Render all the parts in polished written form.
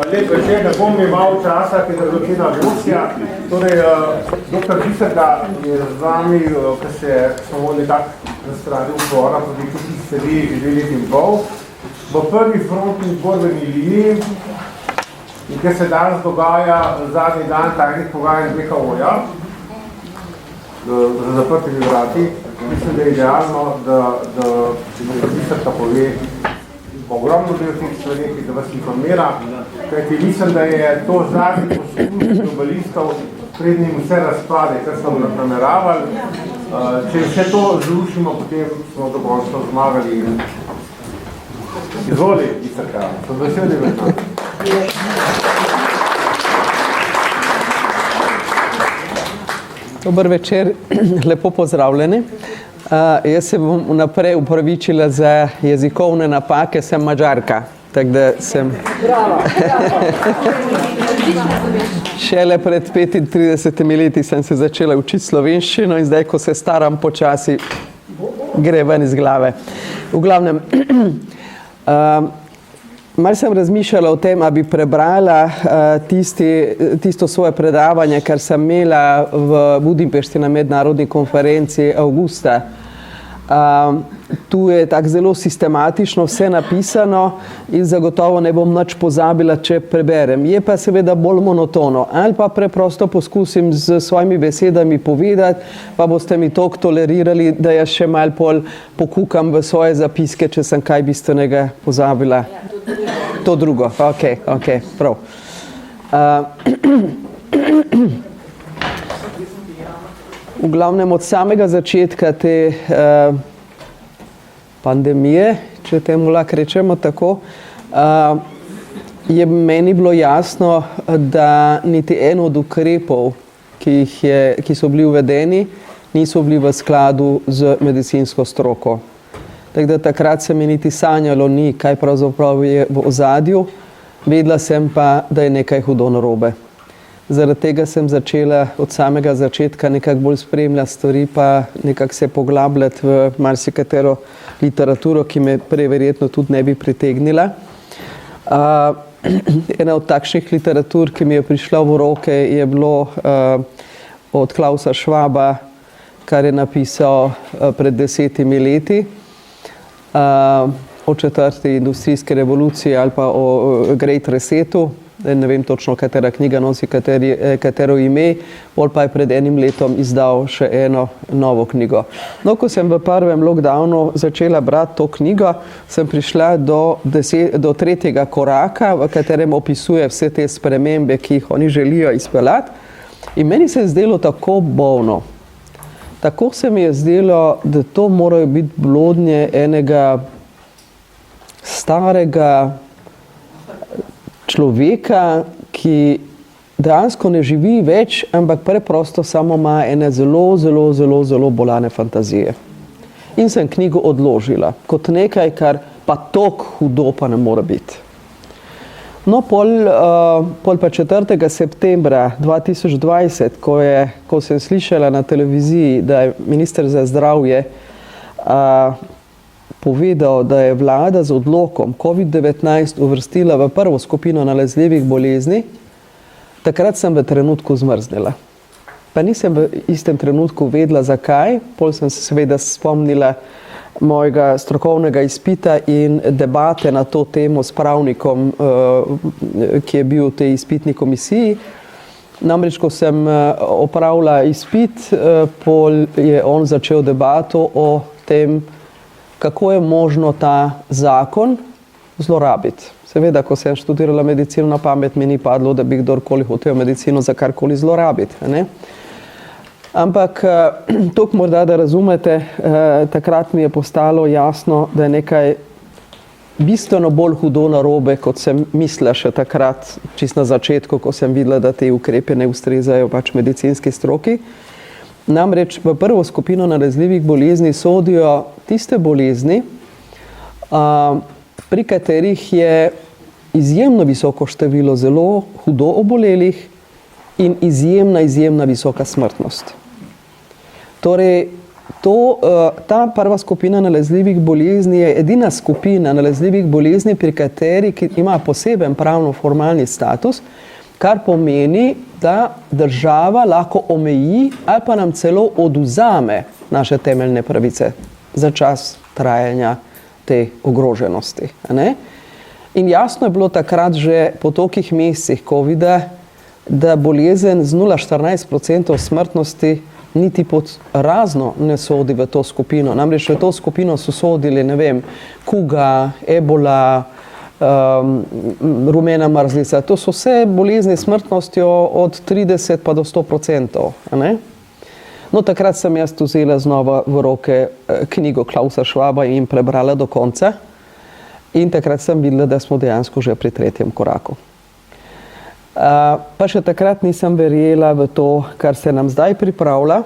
Lep večer, ne bom imel časa, ker je odločena Rusija. Torej, dr. Biserka je z vami, ker smo vodili tak razstradi vzora, tudi ki ste vi že 2 leti in pol, v prvi frontni borbeni liniji, in ker se danes dogaja zadnji dan tajnih pogajanj WHO-ja, za zaprtimi vrati, mislim, da je idealno, da Biserka pove ogromno del teh stvari, da vas informira, kajti mislim, da je to zadnji poskus globalistov, pred njim vse razpade, kar smo nameravali. Če vse to zrušimo, potem smo dokončno zmagali. Izvoli, Biserka, so veseli vedno. Dober večer, lepo pozdravljeni. Jaz se bom vnaprej upravičila za jezikovne napake, sem Mađarka, tako da sem šele pred 35 leti sem se začela učiti slovenščino in zdaj, ko se staram počasi, gre ven iz glave. V glavnem, malo sem razmišljala o tem, da bi prebrala tisto svoje predavanje, kar sem imela v Budimpešti na mednarodni konferenci avgusta. Tu je tako zelo sistematično vse napisano in zagotovo ne bom nič pozabila, če preberem. Je pa seveda bolj monotono. Ali pa preprosto poskusim z svojimi besedami povedati, pa boste mi toliko tolerirali, da jaz še malo pol pokukam v svoje zapiske, če sem kaj bistvenega pozabila. To drugo. Ok, prav. V glavnem od samega začetka te pandemije, če temu lahko rečemo tako, je meni bilo jasno, da niti en od ukrepov, ki so bili uvedeni, niso bili v skladu z medicinsko stroko. Tako da takrat se mi niti sanjalo ni, kaj pravzaprav je v ozadju, vedela sem pa, da je nekaj hudo narobe. Zaradi tega sem začela od samega začetka nekako bolj spremljati stvari, pa nekako se poglabljati v marsikatero literaturo, ki me prej verjetno tudi ne bi pritegnila. Ena od takšnih literatur, ki mi je prišla v roke, je bilo od Klausa Schwaba, kar je napisal pred 10 leti, o 4. industrijski revoluciji ali pa o Great Resetu. Ne vem točno, katera knjiga nosi katero ime, bolj pa je pred enim letom izdal še eno novo knjigo. No, ko sem v prvem lockdownu začela brati to knjigo, sem prišla do 3. koraka, v katerem opisuje vse te spremembe, ki jih oni želijo izpeljati. In meni se je zdelo tako bolno. Tako se mi je zdelo, da to morajo biti blodnje enega starega človeka, ki dejansko ne živi več, ampak preprosto samo ima ene zelo bolane fantazije. In sem knjigo odložila kot nekaj, kar pa toliko hudo pa ne more biti. No, pol pa 4. septembra 2020, ko sem slišala na televiziji, da je minister za zdravje povedal, da je vlada z odlokom COVID-19 uvrstila v prvo skupino nalezljivih bolezni, takrat sem v trenutku zmrznila. Pa nisem v istem trenutku vedela, zakaj. Pol sem se seveda spomnila mojega strokovnega izpita in debate na to temo s pravnikom, ki je bil v tej izpitni komisiji. Namreč, ko sem opravila izpit, pol je on začel debato o tem, kako je možno ta zakon zlorabiti. Seveda, ko sem študirala medicino, na pamet mi ni padlo, da bi kdorkoli hotel medicino za karkoli zlorabiti. Ne? Ampak, toliko morda, da razumete, takrat mi je postalo jasno, da je nekaj bistveno bolj hudo narobe, kot sem mislila še takrat, čisto na začetku, ko sem videla, da te ukrepe ne ustrezajo pač medicinski stroki. Namreč v prvo skupino nalezljivih bolezni sodijo tiste bolezni, pri katerih je izjemno visoko število zelo hudo obolelih in izjemna visoka smrtnost. Torej, Ta prva skupina nalezljivih bolezni je edina skupina nalezljivih bolezni, pri kateri ima poseben pravno-formalni status, kar pomeni, da država lahko omeji ali pa nam celo odvzame naše temeljne pravice za čas trajanja te ogroženosti. Ne? In jasno je bilo takrat že po tolikih mesecih covida, da bolezen z 0,14% smrtnosti niti pod razno ne sodi v to skupino. Namreč v to skupino so sodili, ne vem, kuga, ebola, rumena mrzlica. To so vse bolezni s smrtnostjo od 30 pa do 100%. Ne? No, takrat sem jaz vzela znova v roke knjigo Klausa Schwaba in prebrala do konca. In takrat sem videla, da smo dejansko že pri 3. koraku. Pa še takrat nisem verjela v to, kar se nam zdaj pripravlja.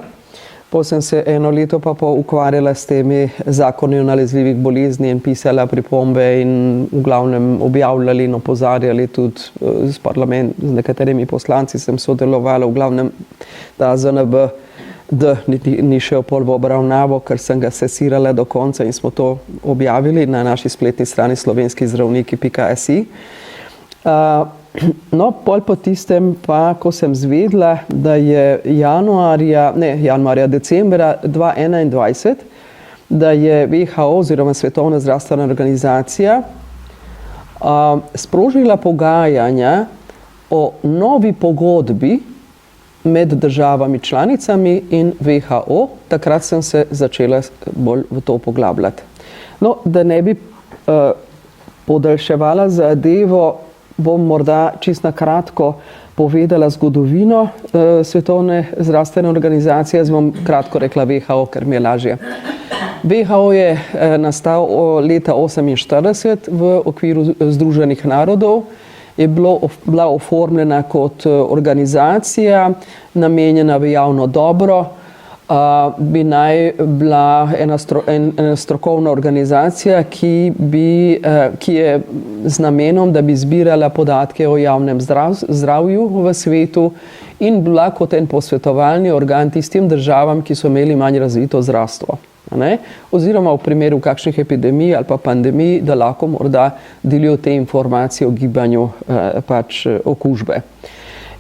Potem sem se 1 leto pa ukvarjala s temi zakoni o nalezljivih bolezni in pisala pripombe in v glavnem objavljali in opozarjali tudi z nekaterimi poslanci sem sodelovala, v glavnem ta ZNB ni šel pol v obravnavo, ker sem ga sesirala do konca in smo to objavili na naši spletni strani slovenskizdravniki.si. No, pol po tistem pa, ko sem zvedla, da je decembra 2021, da je WHO oziroma Svetovna zdravstvena organizacija sprožila pogajanja o novi pogodbi med državami članicami in WHO, takrat sem se začela bolj v to poglabljati. No, da ne bi podaljševala zadevo, bom morda čisto na kratko povedala zgodovino Svetovne zdravstvene organizacije. Jaz bom kratko rekla WHO, ker mi je lažje. WHO je nastal leta 1948 v okviru Združenih narodov. Je bila oformljena kot organizacija, namenjena v javno dobro, bi naj bila ena strokovna organizacija, ki je z namenom, da bi zbirala podatke o javnem zdravju v svetu in bila kot en posvetovalni organ tistim državam, ki so imeli manj razvito zdravstvo. Ne? Oziroma v primeru kakšnih epidemij ali pa pandemij, da lahko morda delijo te informacije o gibanju okužbe.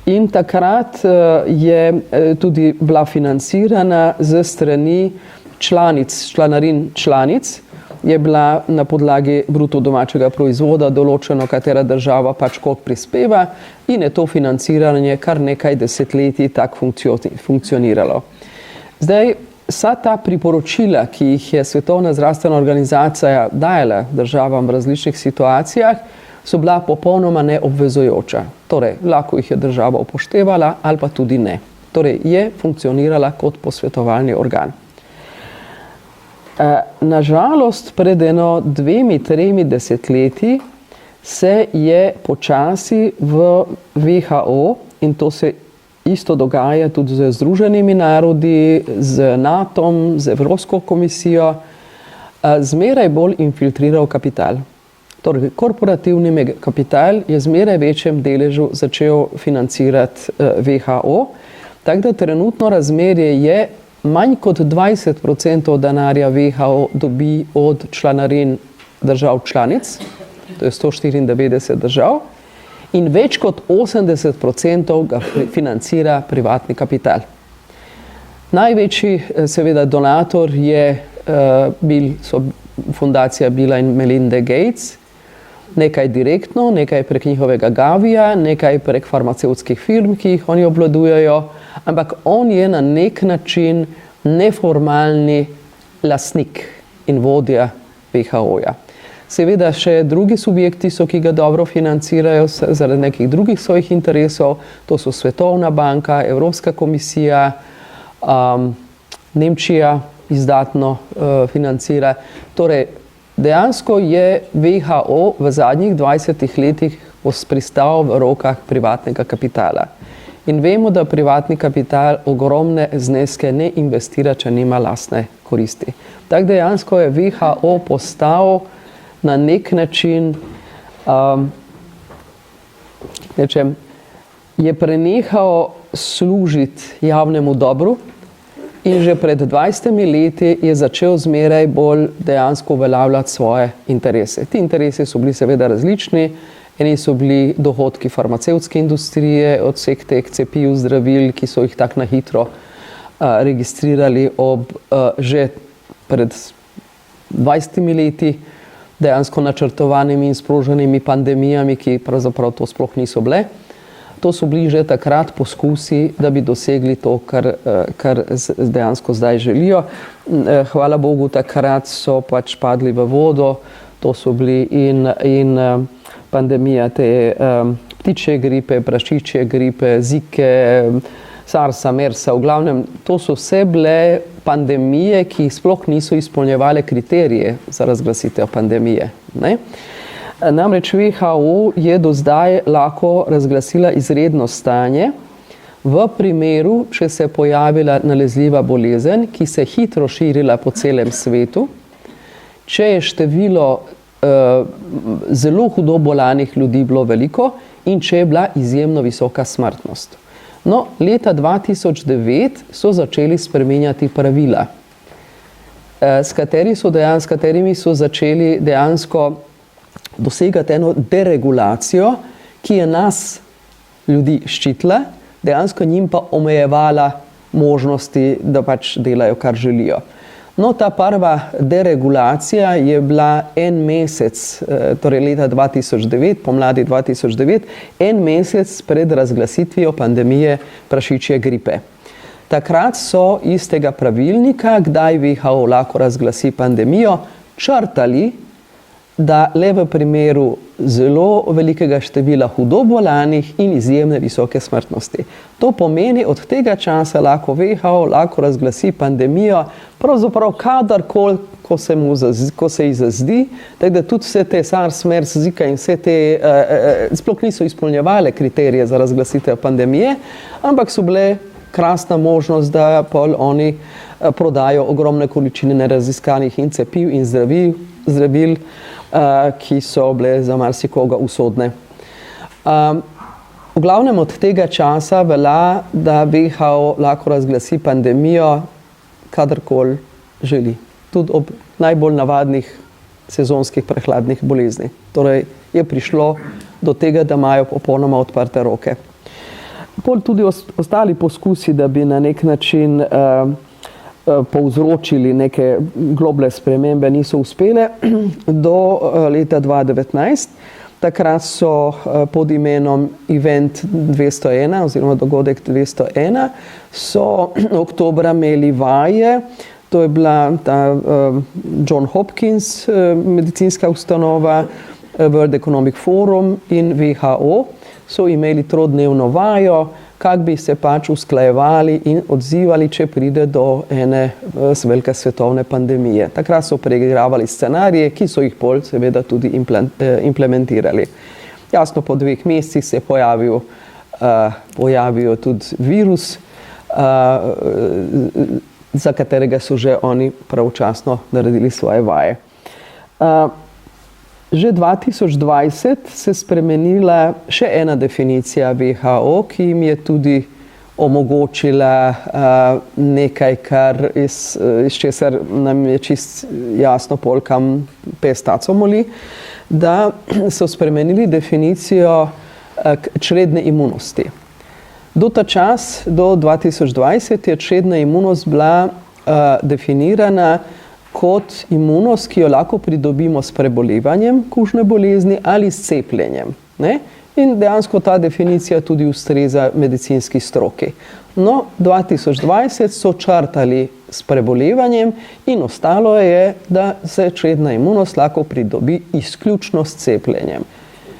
In takrat je tudi bila financirana z strani članarin članic, je bila na podlagi bruto domačega proizvoda določeno, katera država koliko prispeva in je to financiranje kar nekaj desetletij tako funkcioniralo. Zdaj, vsa ta priporočila, ki jih je Svetovna zdravstvena organizacija dajala državam v različnih situacijah, so bila popolnoma neobvezujoča. Torej, lahko jih je država upoštevala ali pa tudi ne. Torej, je funkcionirala kot posvetovalni organ. Nažalost, pred 2-3 desetletji se je počasi v WHO, in to se isto dogaja tudi z Združenimi narodi, z NATO-om, z Evropsko komisijo, zmeraj bolj infiltriral kapital. Torej, korporativni kapital je zmeraj večjem deležu začel financirati WHO, tako da trenutno razmerje je manj kot 20% denarja WHO dobi od članarin držav članic, to je 194 držav, in več kot 80% ga financira privatni kapital. Največji seveda donator je fundacija Billa in Melinda Gates, nekaj direktno, nekaj prek njihovega Gavija, nekaj prek farmacevtskih firm, ki jih oni obvladujejo, ampak on je na nek način neformalni lastnik in vodja WHO-ja. Seveda še drugi subjekti so, ki ga dobro financirajo zaradi nekih drugih svojih interesov, to so Svetovna banka, Evropska komisija, Nemčija izdatno financira. Torej, dejansko je WHO v zadnjih 20 letih pristal v rokah privatnega kapitala. In vemo, da privatni kapital ogromne zneske ne investira, če nima lastne koristi. Tako dejansko je WHO postal na nek način, je prenehal služiti javnemu dobru in že pred 20 leti je začel zmeraj bolj dejansko uveljavljati svoje interese. Ti interesi so bili seveda različni. Eni so bili dohodki farmacevtske industrije, od vseh teh cepiv, zdravil, ki so jih tako na hitro registrirali ob že pred 20 leti dejansko načrtovanimi in sproženimi pandemijami, ki pravzaprav to sploh niso bile. To so bili že takrat poskusi, da bi dosegli to, kar dejansko zdaj želijo. Hvala Bogu, takrat so pač padli v vodo. To so bili in pandemija te ptičje gripe, prašičje gripe, zike, SARS-a, MERS-a. V glavnem, to so vse bile pandemije, ki sploh niso izpolnjevale kriterije za razglasitev pandemije. Ne? Namreč WHO je do zdaj lahko razglasila izredno stanje v primeru, če se je pojavila nalezljiva bolezen, ki se je hitro širila po celem svetu, če je število zelo hudo bolanih ljudi bilo veliko in če je bila izjemno visoka smrtnost. No, leta 2009 so začeli spreminjati pravila, s katerimi so začeli dejansko dosegati eno deregulacijo, ki je nas, ljudi, ščitila, dejansko njim pa omejevala možnosti, da pač delajo, kar želijo. No, ta prva deregulacija je bila en mesec, torej leta 2009, pomladi 2009, en mesec pred razglasitvijo pandemije prašičje gripe. Takrat so iz tega pravilnika, kdaj WHO lahko razglasi pandemijo, črtali, da le v primeru zelo velikega števila hudo bolanih in izjemne visoke smrtnosti. To pomeni, od tega časa lahko WHO lahko razglasi pandemijo pravzaprav kadarkoli, ko se ji zazdi, tako da tudi vse te SARS, MERS, Zika in vse te sploh niso izpolnjevale kriterije za razglasitev pandemije, ampak so bile krasna možnost, da pol oni prodajo ogromne količine neraziskanih in cepiv in zdravil, ki so bile za marsikoga usodne. V glavnem od tega časa velja, da WHO lahko razglasi pandemijo kadarkoli želi. Tudi ob najbolj navadnih sezonskih prehladnih bolezni. Torej je prišlo do tega, da imajo popolnoma odprte roke. Pol tudi ostali poskusi, da bi na nek način povzročili neke globlje spremembe, niso uspele do leta 2019. Takrat so pod imenom Event 201 oziroma dogodek 201 so oktobra imeli vaje. To je bila ta John Hopkins medicinska ustanova, World Economic Forum in WHO so imeli trodnevno vajo, kako bi se pač usklajevali in odzivali, če pride do ene velike svetovne pandemije. Takrat so preigravali scenarije, ki so jih pol seveda tudi implementirali. Jasno, po 2 mesecih se je pojavil tudi virus, za katerega so že oni pravočasno naredili svoje vaje. Že 2020 se je spremenila še ena definicija WHO, ki jim je tudi omogočila nekaj, kar iz česar nam je čist jasno pol, kam pes taco moli, da so spremenili definicijo čredne imunosti. Do ta čas, do 2020, je čredna imunost bila definirana kot imunost, ki jo lahko pridobimo s prebolevanjem kužne bolezni ali s cepljenjem. Ne? In dejansko ta definicija tudi ustreza medicinski stroki. No, 2020 so črtali s prebolevanjem in ostalo je, da se čredna imunost lahko pridobi izključno s cepljenjem.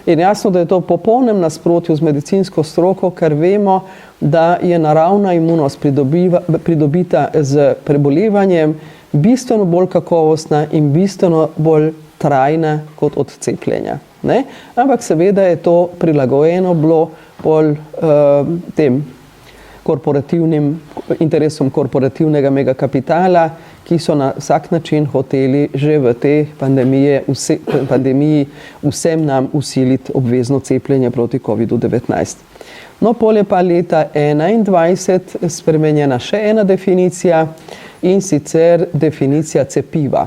In jasno, da je to v popolnem nasprotju z medicinsko stroko, ker vemo, da je naravna imunost pridobita z prebolevanjem bistveno bolj kakovostna in bistveno bolj trajna kot od cepljenja. Ne? Ampak seveda je to prilagojeno bilo bolj tem korporativnim interesom korporativnega megakapitala, ki so na vsak način hoteli že v tej pandemiji vsem nam usiliti obvezno cepljenje proti COVID-19. No, pol je pa leta 2021 spremenjena še ena definicija, in sicer definicija cepiva.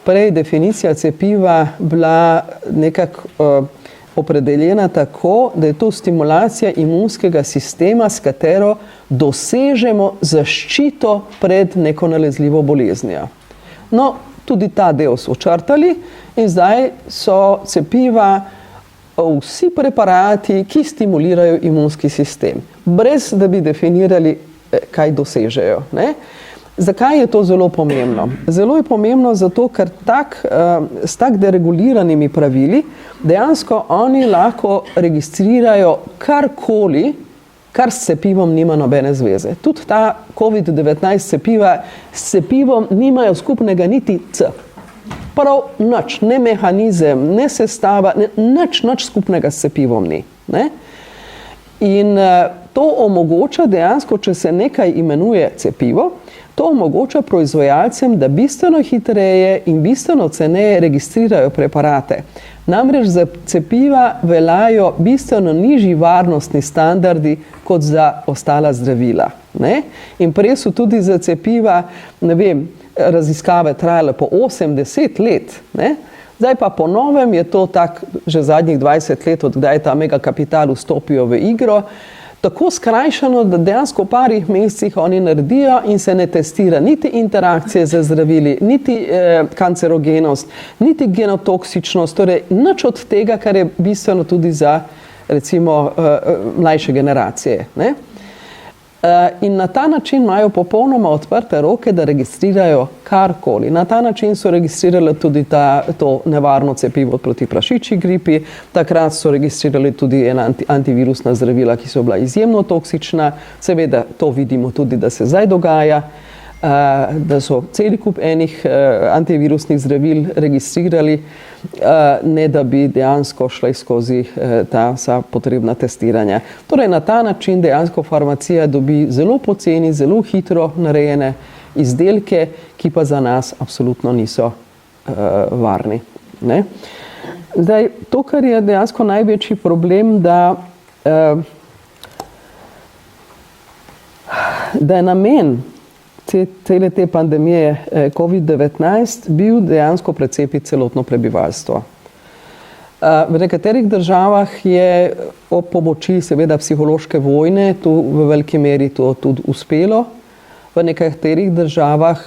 Prej definicija cepiva bila nekako opredeljena tako, da je to stimulacija imunskega sistema, s katero dosežemo zaščito pred neko nalezljivo boleznijo. No, tudi ta del so črtali in zdaj so cepiva vsi preparati, ki stimulirajo imunski sistem, brez da bi definirali, kaj dosežejo, ne? Zakaj je to zelo pomembno? Zelo je pomembno zato, ker s tak dereguliranimi pravili dejansko oni lahko registrirajo karkoli, kar s cepivom nima nobene zveze. Tudi ta COVID-19 cepiva s cepivom nimajo skupnega niti C. Prav nič, ne mehanizem, ne sestava, nič skupnega s cepivom ni, ne? In to omogoča dejansko, če se nekaj imenuje cepivo, to omogoča proizvajalcem, da bistveno hitreje in bistveno ceneje registrirajo preparate. Namreč za cepiva veljajo bistveno nižji varnostni standardi kot za ostala zdravila, ne? In prej so tudi za cepiva, ne vem, raziskave trajale po 8-10 let, ne? Zdaj pa po novem je to tako že zadnjih 20 let, od kdaj ta megakapital vstopijo v igro, tako skrajšano, da dejansko v parih mesecih oni naredijo in se ne testira niti interakcije z zdravili, niti kancerogenost, niti genotoksičnost, torej nič od tega, kar je bistveno tudi za recimo mlajše generacije, ne? In na ta način imajo popolnoma odprte roke, da registrirajo karkoli. Na ta način so registrirali tudi to nevarno cepivo proti prašičji gripi, takrat so registrirali tudi ena antivirusna zdravila, ki so bila izjemno toksična. Seveda to vidimo tudi, da se zdaj dogaja, da so celi kup enih antivirusnih zdravil registrirali, ne da bi dejansko šli skozi ta vsa potrebna testiranja. Torej na ta način dejansko farmacija dobi zelo poceni, zelo hitro narejene izdelke, ki pa za nas absolutno niso varni, ne? Zdaj, to, kar je dejansko največji problem, da je namen cele te pandemije COVID-19 bil dejansko precepiti celotno prebivalstvo. V nekaterih državah je ob pomoči seveda psihološke vojne tu v veliki meri to tudi uspelo, v nekaterih državah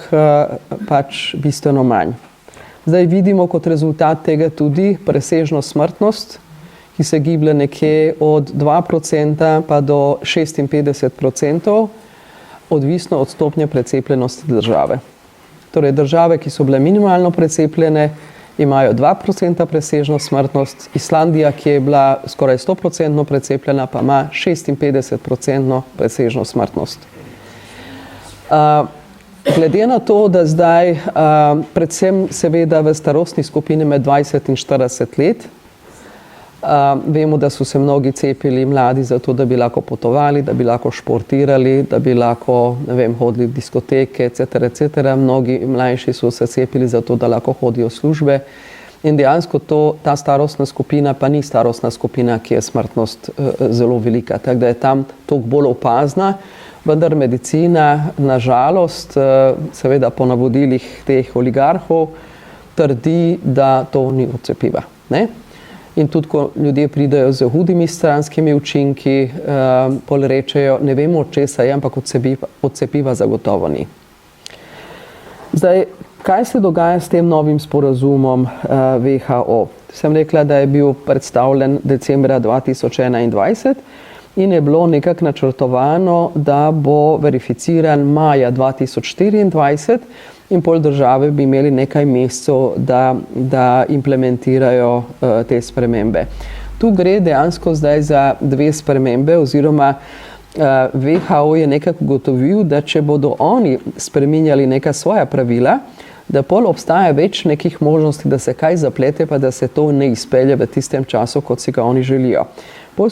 pač bistveno manj. Zdaj vidimo kot rezultat tega tudi presežno smrtnost, ki se giblje nekje od 2% pa do 56%, odvisno od stopnje precepljenosti države. Torej države, ki so bile minimalno precepljene, imajo 2% presežno smrtnost, Islandija, ki je bila skoraj 100% precepljena, pa ima 56% presežno smrtnost. Glede na to, da zdaj predvsem seveda v starostni skupini med 20 in 40 let, vemo, da so se mnogi cepili mladi zato, da bi lahko potovali, da bi lahko športirali, da bi lahko, ne vem, hodili v diskoteke, etc. Mnogi mlajši so se cepili zato, da lahko hodijo v službe. In dejansko ta starostna skupina pa ni starostna skupina, ki je smrtnost zelo velika. Tako da je tam toliko bolj opazna, vendar medicina na žalost, seveda po navodilih teh oligarhov, trdi, da to ni od cepiva, ne? In tudi, ko ljudje pridejo z hudimi stranskimi učinki, pol rečejo, ne vemo, od česa je, ampak od cepiva zagotovo ni. Zdaj, kaj se dogaja s tem novim sporazumom WHO? Sem rekla, da je bil predstavljen decembra 2021 in je bilo nekako načrtovano, da bo verificiran maja 2024 in pol države bi imeli nekaj mesecev, da implementirajo te spremembe. Tu gre dejansko zdaj za dve spremembe, oziroma WHO je nekako ugotovil, da če bodo oni spreminjali neka svoja pravila, da pol obstaja več nekih možnosti, da se kaj zaplete, pa da se to ne izpelje v tistem času, kot si ga oni želijo. Pol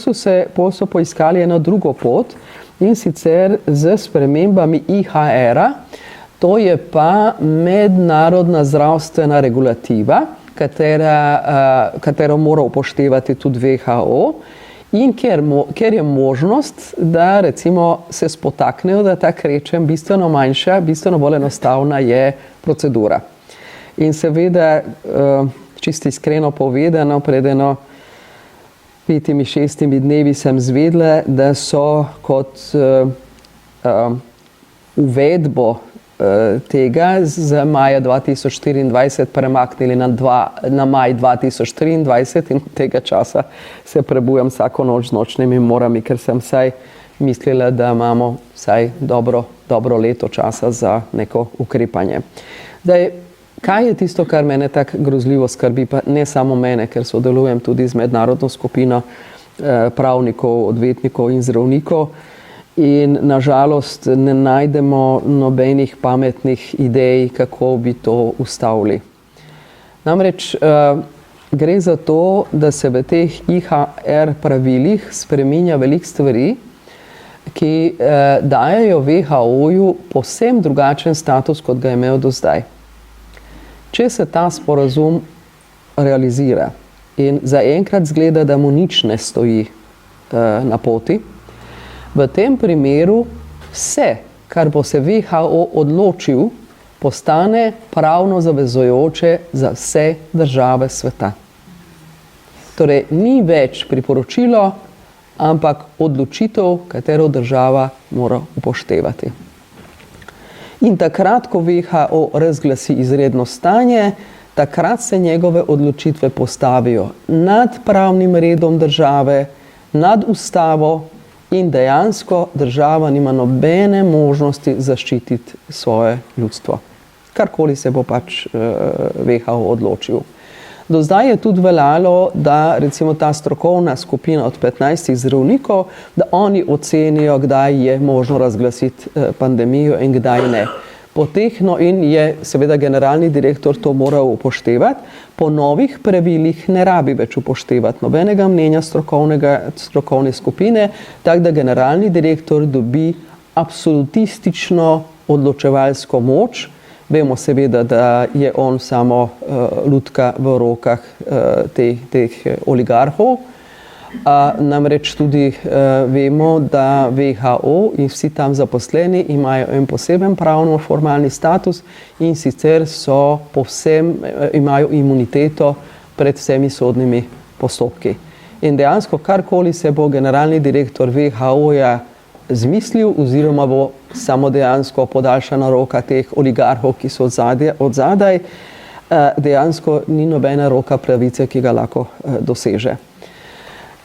so poiskali eno drugo pot, in sicer z spremembami IHR-a, To je pa mednarodna zdravstvena regulativa, katero mora upoštevati tudi WHO, in ker je možnost, da recimo se spotaknejo, da tako rečem, bistveno manjša, bistveno bolj enostavna je procedura. In seveda, čisto iskreno povedano, pred 5-6 dnevi sem zvedela, da so kot uvedbo tega z maja 2024 premaknili na maj 2023 in tega časa se prebujam vsako noč z nočnimi morami, ker sem vsaj mislila, da imamo vsaj dobro leto časa za neko ukrepanje. Zdaj, kaj je tisto, kar mene tako grozljivo skrbi, pa ne samo mene, ker sodelujem tudi z mednarodno skupino pravnikov, odvetnikov in zdravnikov, in nažalost ne najdemo nobenih pametnih idej, kako bi to ustavili. Namreč gre za to, da se v teh IHR pravilih spreminja veliko stvari, ki dajejo WHO-ju povsem drugačen status, kot ga je imel do zdaj. Če se ta sporazum realizira in zaenkrat zgleda, da mu nič ne stoji na poti, v tem primeru vse, kar bo se WHO odločil, postane pravno zavezujoče za vse države sveta. Torej, ni več priporočilo, ampak odločitev, katero država mora upoštevati. In takrat, ko WHO razglasi izredno stanje, takrat se njegove odločitve postavijo nad pravnim redom države, nad ustavo, in dejansko država nima nobene možnosti zaščititi svoje ljudstvo. Karkoli se bo pač WHO odločil. Do zdaj je tudi veljalo, da recimo ta strokovna skupina od 15 zdravnikov, da oni ocenijo, kdaj je možno razglasiti pandemijo in kdaj ne. In je seveda generalni direktor to moral upoštevati. Po novih pravilih ne rabi več upoštevati nobenega mnenja strokovne skupine, tako da generalni direktor dobi absolutistično odločevalsko moč. Vemo seveda, da je on samo lutka v rokah teh oligarhov. Namreč tudi vemo, da WHO in vsi tam zaposleni imajo en poseben pravno-formalni status in sicer imajo imuniteto pred vsemi sodnimi postopki. In dejansko karkoli se bo generalni direktor WHO-ja zmislil oziroma bo samo dejansko podaljšana roka teh oligarhov, ki so od zadaj, dejansko ni nobena roka pravice, ki ga lahko doseže.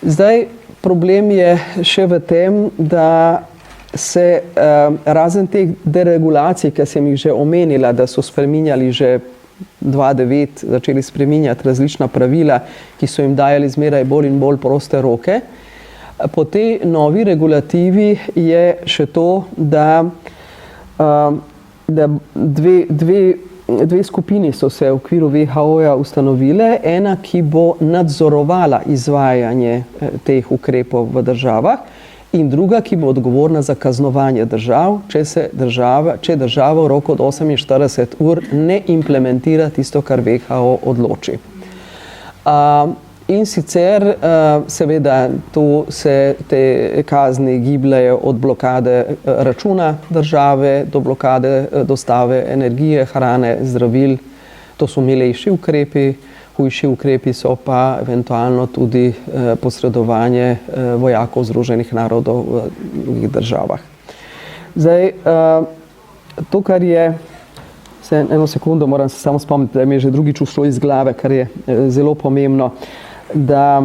Zdaj, problem je še v tem, da se razen teh deregulacij, ki sem jih že omenila, da so spreminjali že 2009, začeli spreminjati različna pravila, ki so jim dajali zmeraj bolj in bolj proste roke. Po tej novi regulativi je še to, da dve skupini so se v okviru WHO-ja ustanovile. Ena, ki bo nadzorovala izvajanje teh ukrepov v državah, in druga, ki bo odgovorna za kaznovanje držav, če država v roku od 48 ur ne implementira tisto, kar WHO odloči. In sicer seveda tu se te kazni gibljajo od blokade računa države do blokade dostave energije, hrane, zdravil. To so milejši ukrepi, hujši ukrepi so pa eventualno tudi posredovanje vojakov Združenih narodov v drugih državah. Zdaj, to, kar je, eno sekundo moram se samo spomniti, da mi je že drugič ušlo iz glave, kar je zelo pomembno, da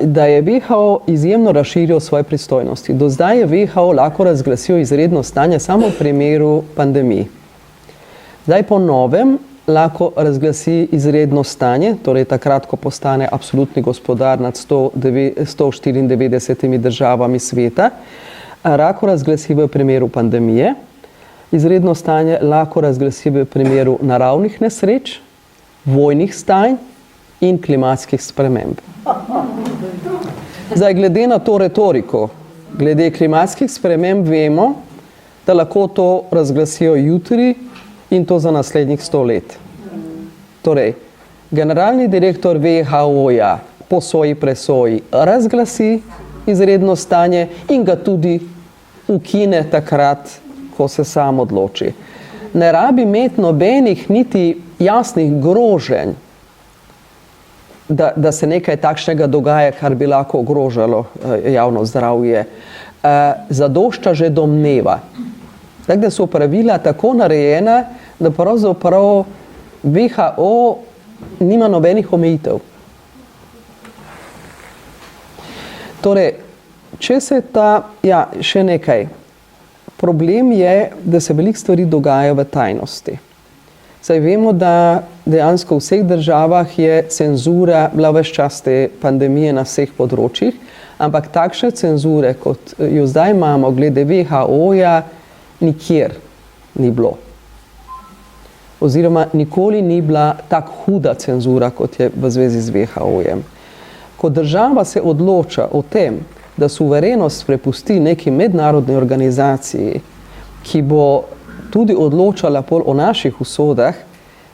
da je WHO izjemno razširil svoje pristojnosti. Do zdaj je WHO lahko razglasil izredno stanje samo v primeru pandemij. Zdaj po novem lahko razglasi izredno stanje, torej takrat, ko postane absolutni gospodar nad 194 državami sveta, lahko razglasi v primeru pandemije, izredno stanje lahko razglasi v primeru naravnih nesreč, vojnih stanj in klimatskih sprememb. Zdaj, glede na to retoriko, glede klimatskih sprememb vemo, da lahko to razglasijo jutri in to za naslednjih 100 let. Torej, generalni direktor WHO-ja po svoji presoji razglasi izredno stanje in ga tudi ukine takrat, ko se sam odloči. Ne rabi imeti nobenih niti jasnih groženj, da se nekaj takšnega dogaja, kar bi lahko ogrožalo javno zdravje. Zadošča že domneva. Tako da so pravila tako narejena, da pravzaprav WHO nima nobenih omejitev. Torej, če se še nekaj. Problem je, da se veliko stvari dogaja v tajnosti. Zdaj vemo, da dejansko v vseh državah je cenzura bila ves čas te pandemije na vseh področjih, ampak takšne cenzure, kot jo zdaj imamo glede WHO-ja, nikjer ni bilo. Oziroma nikoli ni bila tako huda cenzura, kot je v zvezi z WHO-jem. Ko država se odloča o tem, da suverenost prepusti neki mednarodni organizaciji, ki bo tudi odločala o naših usodah,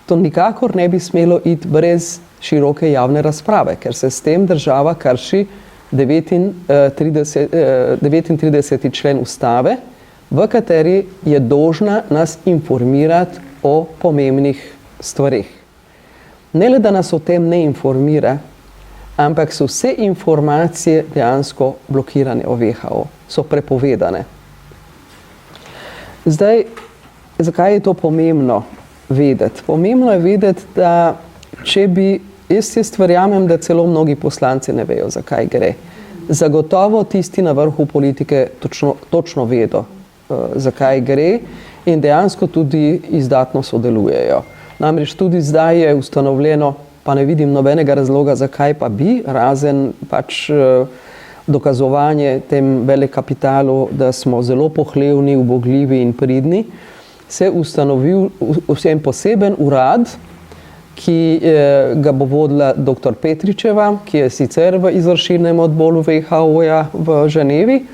to nikakor ne bi smelo iti brez široke javne razprave, ker se s tem država krši 39. člen ustave, v kateri je dolžna nas informirati o pomembnih stvareh. Ne le, da nas o tem ne informira, ampak so vse informacije dejansko blokirane o WHO, so prepovedane. Zdaj, zakaj je to pomembno vedeti? Pomembno je vedeti, da če bi, jaz verjamem, da celo mnogi poslanci ne vejo, zakaj gre. Zagotovo tisti na vrhu politike točno vedo, zakaj gre in dejansko tudi izdatno sodelujejo. Namreč tudi zdaj je ustanovljeno, pa ne vidim nobenega razloga, zakaj pa bi, razen pač dokazovanje tem velekapitalu, da smo zelo pohlevni, ubogljivi in pridni, se ustanovil vsem poseben urad, ki ga bo vodila dr. Petričeva, ki je sicer v izvršilnem odboru WHO-ja v Ženevi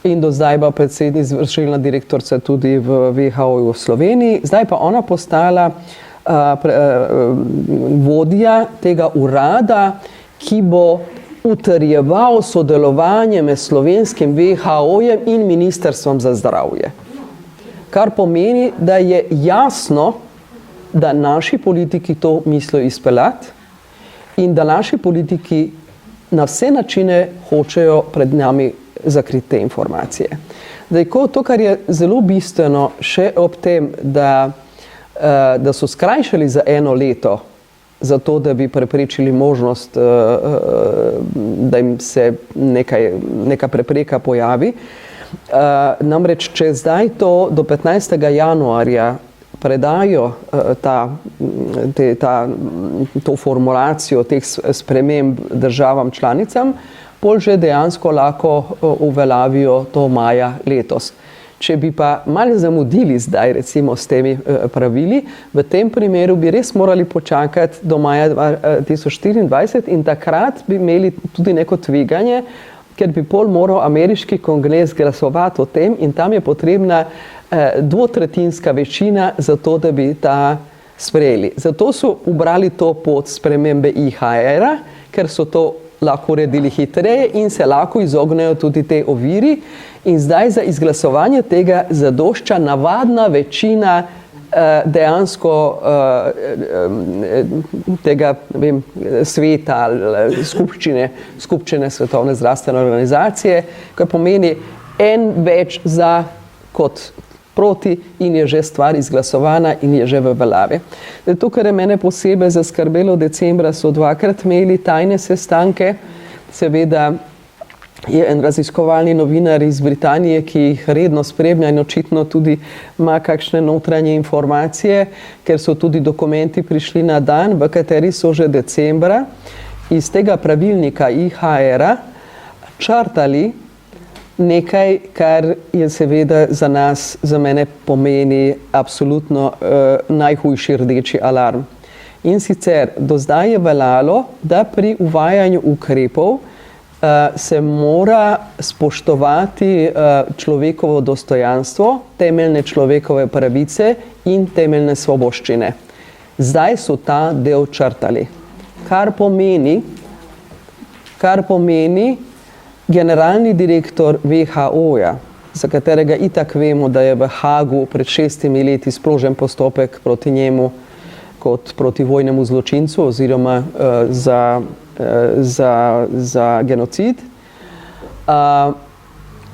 in do zdaj pa izvršilna direktorica tudi v WHO-ju v Sloveniji. Zdaj pa ona postala vodja tega urada, ki bo utrjeval sodelovanje med slovenskim WHO-jem in Ministrstvom za zdravje. Kar pomeni, da je jasno, da naši politiki to mislijo izpeljati in da naši politiki na vse načine hočejo pred nami zakriti te informacije. Zdaj, to, kar je zelo bistveno še ob tem, da so skrajšali za 1 leto, zato da bi preprečili možnost, da jim se neka prepreka pojavi. Namreč, če zdaj to do 15. januarja predajo to formulacijo teh sprememb državam članicam, pol že dejansko lahko uveljavijo to maja letos. Če bi pa malo zamudili zdaj recimo s temi pravili, v tem primeru bi res morali počakati do maja 2024 in takrat bi imeli tudi neko tveganje, ker bi pol moral ameriški kongres glasovati o tem in tam je potrebna dvotretjinska večina za to, da bi ta sprejeli. Zato so ubrali to pod spremembe IHR-a, ker so to lahko uredili hitreje in se lahko izognejo tudi te oviri. In zdaj za izglasovanje tega zadošča navadna večina dejansko tega sveta ali skupščine Svetovne zdravstvene organizacije, kar pomeni en več za kot proti in je že stvar izglasovana in je že v veljavi. To, kar je mene posebej zaskrbelo decembra, so 2-krat imeli tajne sestanke. Seveda je en raziskovalni novinar iz Britanije, ki jih redno spremlja in očitno tudi ima kakšne notranje informacije, ker so tudi dokumenti prišli na dan, v kateri so že decembra iz tega pravilnika IHR-a črtali nekaj, kar je seveda za nas, za mene pomeni absolutno najhujši rdeči alarm. In sicer do zdaj je veljalo, da pri uvajanju ukrepov se mora spoštovati človekovo dostojanstvo, temeljne človekove pravice in temeljne svoboščine. Zdaj so ta del črtali, kar pomeni generalni direktor WHO-ja, za katerega itak vemo, da je v Hagu pred 6 leti sprožen postopek proti njemu kot proti vojnemu zločincu oziroma za genocid,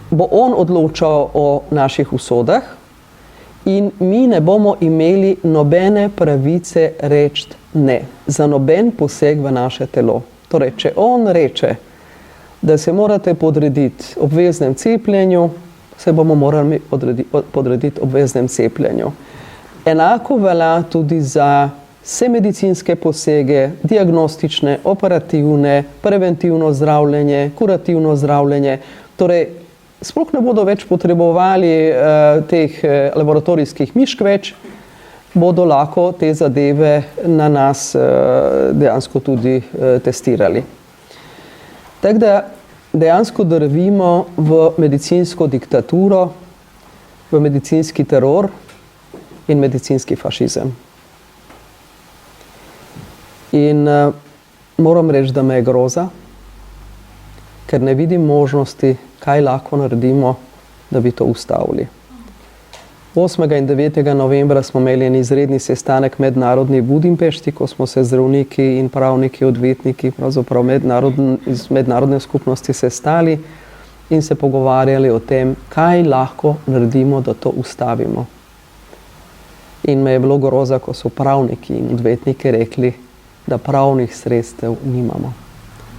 bo on odločal o naših usodah in mi ne bomo imeli nobene pravice reči ne za noben poseg v naše telo. Torej, če on reče, da se morate podrediti obveznem cepljenju, se bomo morali podrediti obveznem cepljenju. Enako velja tudi za vse medicinske posege, diagnostične, operativne, preventivno zdravljenje, kurativno zdravljenje. Torej, sploh ne bodo več potrebovali teh laboratorijskih mišk več, bodo lahko te zadeve na nas dejansko tudi testirali. Tako da dejansko drvimo v medicinsko diktaturo, v medicinski teror in medicinski fašizem. In moram reči, da me je groza, ker ne vidim možnosti, kaj lahko naredimo, da bi to ustavili. 8. in 9. novembra smo imeli en izredni sestanek mednarodni v Budimpešti, ko smo se zdravniki in pravniki, odvetniki, pravzaprav iz mednarodne skupnosti sestali in se pogovarjali o tem, kaj lahko naredimo, da to ustavimo. In me je bilo groza, ko so pravniki in odvetniki rekli, da pravnih sredstev nimamo.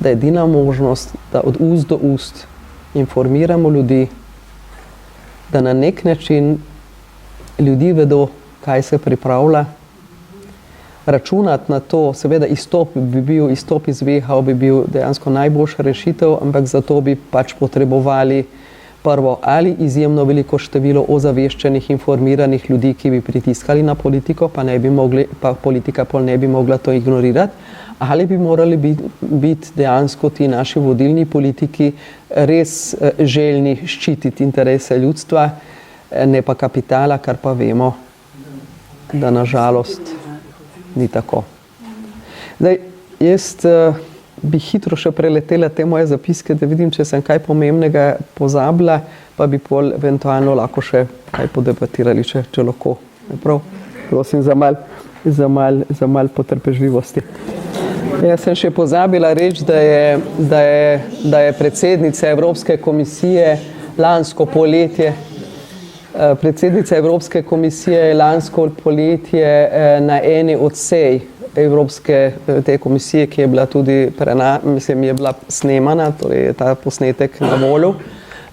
Da je edina možnost, da od ust do ust informiramo ljudi, da na nek način ljudi vedo, kaj se pripravlja. Računati na to, seveda izstop iz WHO bi bil dejansko najboljša rešitev, ampak zato bi pač potrebovali prvo ali izjemno veliko število ozaveščenih, informiranih ljudi, ki bi pritiskali na politiko, pa politika pol ne bi mogla to ignorirati, ali bi morali biti dejansko ti naši vodilni politiki res željni ščititi interese ljudstva, ne pa kapitala, kar pa vemo, da nažalost ni tako. Zdaj, jaz bi hitro še preletela te moje zapiske, da vidim, če sem kaj pomembnega pozabila, pa bi pol eventualno lahko še kaj podebatirali, če lahko. Prav? Prosim za malo potrpežljivosti. Jaz sem še pozabila reči, da je predsednica Evropske komisije lansko poletje Predsednica Evropske komisije je lansko poletje na eni od sej Evropske te komisije, ki je bila tudi je bila snemana, torej je ta posnetek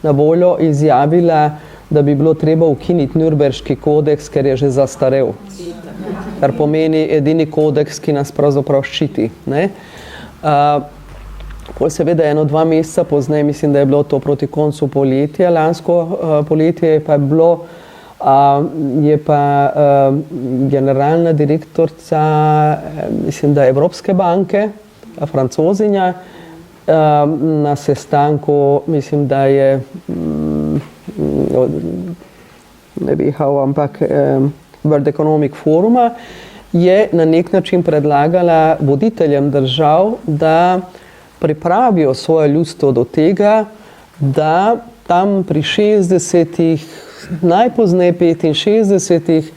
na voljo, izjavila, da bi bilo treba ukiniti Nürnberški kodeks, ker je že zastarel. Kar pomeni edini kodeks, ki nas pravzaprav ščiti. Seveda 1-2 meseca pozneje, mislim, da je bilo to proti koncu poletja, lansko poletje je pa generalna direktorica, mislim, da Evropske banke, Francozinja, na sestanku, mislim, da je World Economic Foruma, je na nek način predlagala voditeljem držav, da pripravijo svoje ljudstvo do tega, da tam pri 60-ih, najpozneje 65-ih,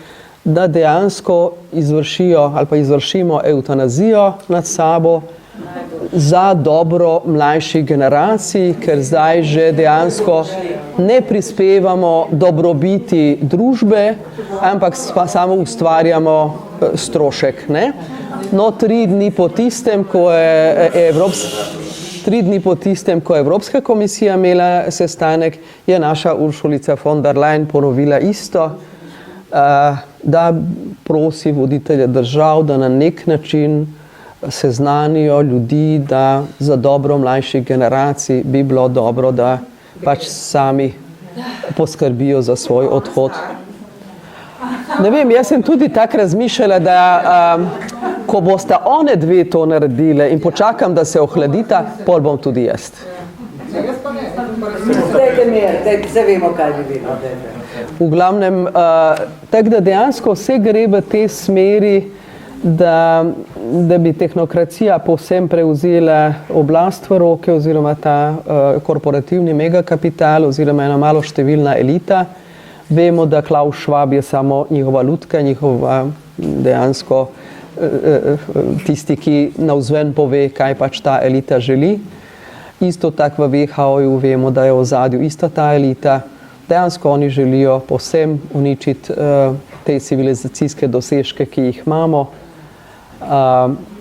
da dejansko izvršijo ali pa izvršimo evtanazijo nad sabo za dobro mlajših generacij, ker zdaj že dejansko ne prispevamo dobrobiti družbe, ampak samo ustvarjamo strošek. No, 3 dni po tistem, ko je Evropska komisija imela sestanek, je naša Uršulica von der Leyen ponovila isto, da prosi voditelje držav, da na nek način seznanijo ljudi, da za dobro mlajših generacij bi bilo dobro, da pač sami poskrbijo za svoj odhod. Ne vem, jaz sem tudi tako razmišljala, da ko bosta one dve to naredile in počakam, da se ohladita, pol bom tudi jaz. Zdaj vemo, kaj bi bilo. V glavnem, tako da dejansko vse gre v tej smeri, da bi tehnokracija povsem prevzela oblast v roke oziroma ta korporativni megakapital oziroma ena malo številna elita. Vemo, da Klaus Schwab je samo njihova lutka, njihova dejansko tisti, ki navzven pove, kaj pač ta elita želi. Isto tako v WHO-ju vemo, da je v ozadju ista ta elita. Dejansko oni želijo povsem uničiti te civilizacijske dosežke, ki jih imamo.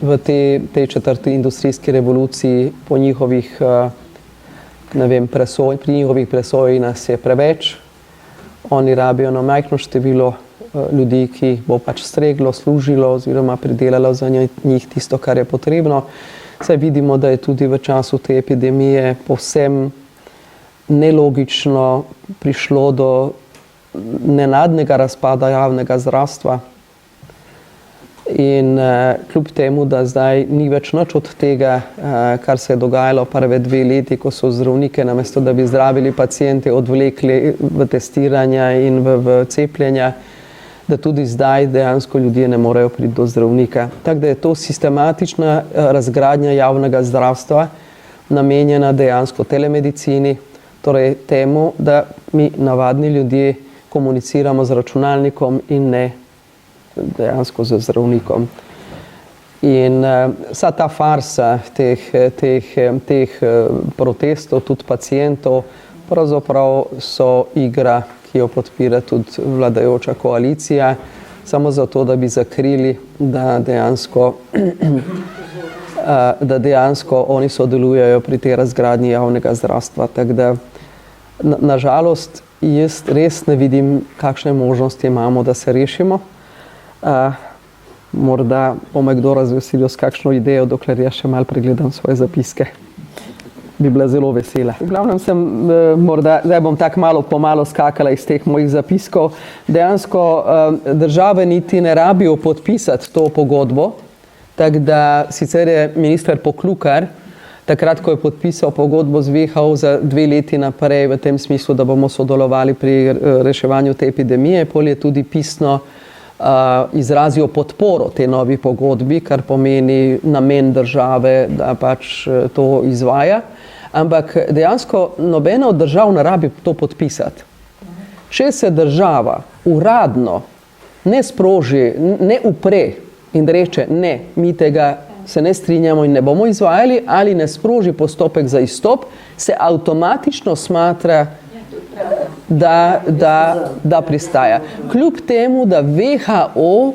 V tej četrti industrijski revoluciji po njihovih, pri njihovih presoji nas je preveč. Oni rabijo na majhno število ljudi, ki jih bo pač streglo, služilo oziroma pridelalo za njih tisto, kar je potrebno. Saj vidimo, da je tudi v času te epidemije povsem nelogično prišlo do nenadnega razpada javnega zdravstva. In kljub temu, da zdaj ni več nič od tega, kar se je dogajalo prve 2 leti, ko so zdravnike, namesto da bi zdravili paciente, odvlekli v testiranja in v cepljenja, da tudi zdaj dejansko ljudje ne morejo priti do zdravnika. Tako da je to sistematična razgradnja javnega zdravstva, namenjena dejansko telemedicini, torej temu, da mi navadni ljudje komuniciramo z računalnikom in ne dejansko z zdravnikom. In vsa ta farsa teh protestov, tudi pacientov, pravzaprav so igra, ki jo podpira tudi vladajoča koalicija, samo zato, da bi zakrili, da dejansko oni sodelujejo pri tej razgradnji javnega zdravstva. Tako da, nažalost, jaz res ne vidim, kakšne možnosti imamo, da se rešimo. Morda bo me kdo razveselil s kakšno idejo, dokler jaz še malo pregledam svoje zapiske. Bi bila zelo vesela. V glavnem zdaj bom tako malo po malo skakala iz teh mojih zapiskov. Dejansko države niti ne rabijo podpisati to pogodbo, tako da sicer je minister Poklukar takrat, ko je podpisal pogodbo z WHO za 2 leti naprej v tem smislu, da bomo sodelovali pri reševanju te epidemije, pol je tudi pisno izrazijo podporo tej novi pogodbi, kar pomeni namen države, da pač to izvaja. Ampak dejansko nobena od držav ne rabi to podpisati. Če se država uradno ne sproži, ne upre in reče, ne, mi tega se ne strinjamo in ne bomo izvajali, ali ne sproži postopek za izstop, se avtomatično smatra, da pristaja. Kljub temu, da WHO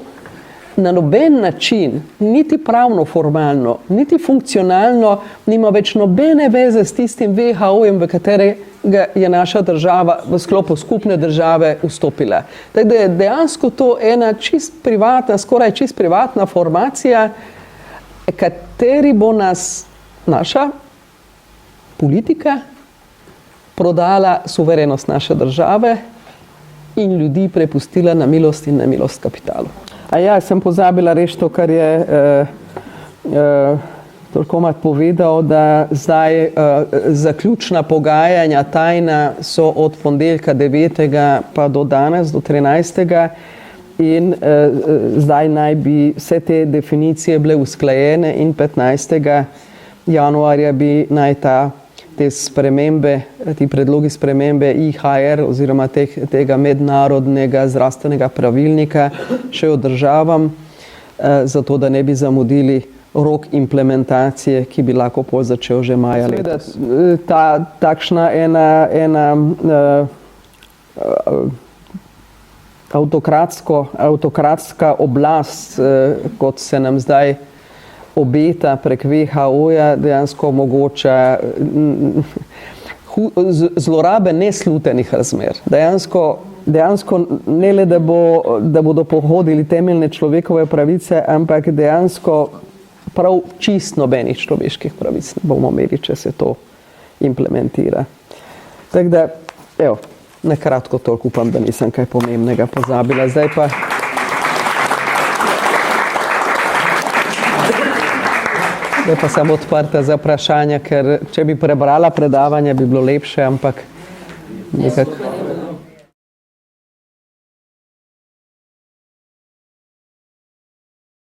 na noben način, niti pravno formalno, niti funkcionalno, nima več nobene veze s tistim WHO-jem, v katerega je naša država v sklopu skupne države vstopila. Tako da je dejansko to ena skoraj čist privatna formacija, kateri bo nas naša politika prodala suverenost naše države in ljudi prepustila na milost in nemilost kapitalu. Sem pozabila reči to, kar je Tolkomat povedal, da zdaj zaključna pogajanja tajna so od ponedeljka 9. pa do danes, do 13. In zdaj naj bi vse te definicije bile usklajene in 15. januarja bi naj te spremembe, ti predlogi spremembe IHR oziroma tega mednarodnega zdravstvenega pravilnika še održavam, zato da ne bi zamudili rok implementacije, ki bi lahko pol začel že maja letos. Takšna ena avtokratska oblast, kot se nam zdaj obeta prek WHO-ja, dejansko omogoča zlorabe neslutenih razmer. Dejansko ne le, da bodo pohodili temeljne človekove pravice, ampak dejansko prav čist nobenih človeških pravic ne bomo imeli, če se to implementira. Tako da, na kratko toliko, upam, da nisem kaj pomembnega pozabila. Zdaj pa sem odprta za vprašanja, ker če bi prebrala predavanje, bi bilo lepše, ampak nekako